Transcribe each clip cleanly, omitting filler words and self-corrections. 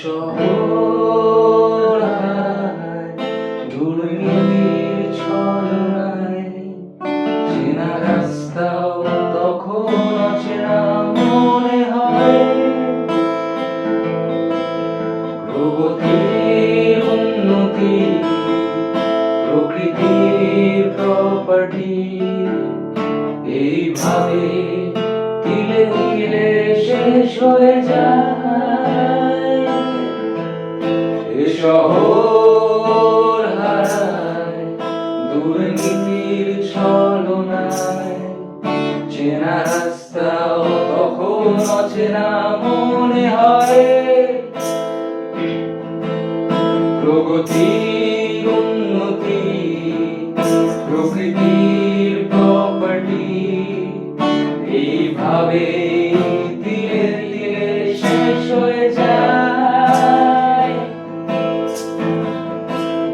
শহর হায় দুর্নীতির ছলনায়, চেনা রাস্তাও তখন অচেনা মনে হয়। প্রগতির উন্নতি প্রকৃতির প্রপার্টি, এইভাবে তিলে তিলে শেষ হয়ে যায়। এ শহর হারায় দুর্নীতির ছলনায়, চেনা রাস্তাও তখন অচেনা মনে হয়। প্রগতির উন্নতি প্রকৃতির প্রপার্টি, এইভাবে ধীরে ধীরে শেষ হয়ে যায়।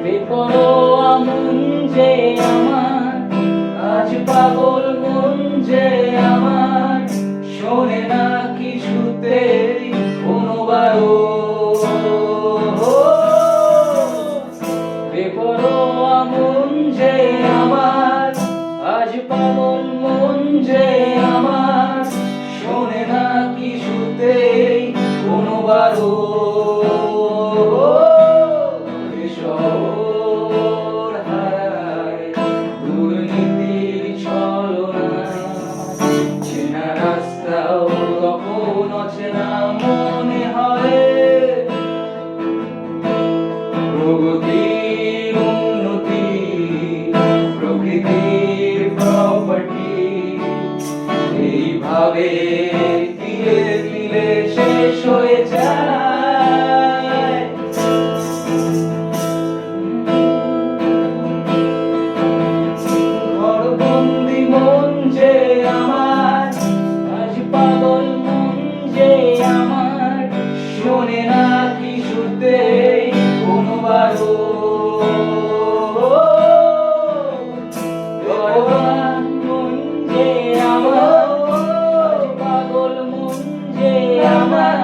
বেপরোয়া মন যে আমার, আজ পাগল মন যে আমার, শোনে না কিছুতেই কোনোবারও। বেপরোয়া মন যে আমার, আজ পাগল মন যে আমার, শোনে না কিছুতেই কোনোবারও। শহর হারায় দুর্নীতির ছলনায়, চেনা রাস্তাও তখন অচেনা মনে হয়। প্রগতির উন্নতি প্রকৃতির প্রপার্টি, এইভাবে ধীরে ধীরে শেষ হয়ে যায়। ঘরবন্দি মন যে আমার, আজ পাগল মন যে আমার, শোনে না কিছুতেই কোনোবারও। মন যে আমার, আজ পাগল মন যে আমার,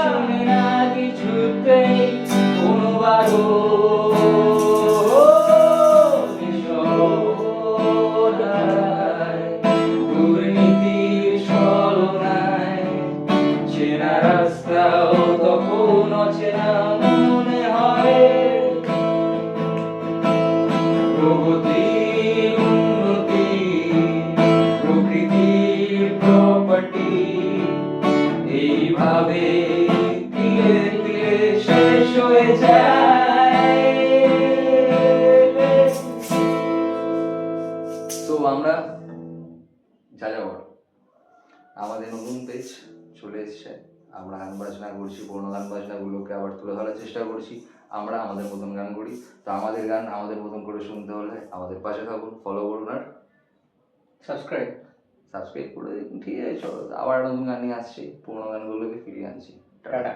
শোনে না কিছুতেই কোনোবারও। দুর্নীতির ছলনায়, চেনা রাস্তাও তখন অচেনা মনে হয়। প্রগতির উন্নতি প্রকৃতির প্রপার্টি, এইভাবে ধীরে ধীরে শেষ হয়ে যায়। তো আমরা যাযাবর আমাদের নতুন পেজ চলে এসেছে। আমরা গান বাজনা করছি, পুরোনো গান বাজনাগুলোকে আবার তুলে ধরার চেষ্টা করছি। আমরা আমাদের মতন গান করি, তো আমাদের গান আমাদের মতন করে শুনতে হলে আমাদের পাশে থাকুন, ফলো করুন আর সাবস্ক্রাইব করে দেখুন। ঠিক আছে, চলো আবার নতুন গান নিয়ে আসছি, পুরোনো গানগুলোকে ফিরিয়ে আনছি। টাটা।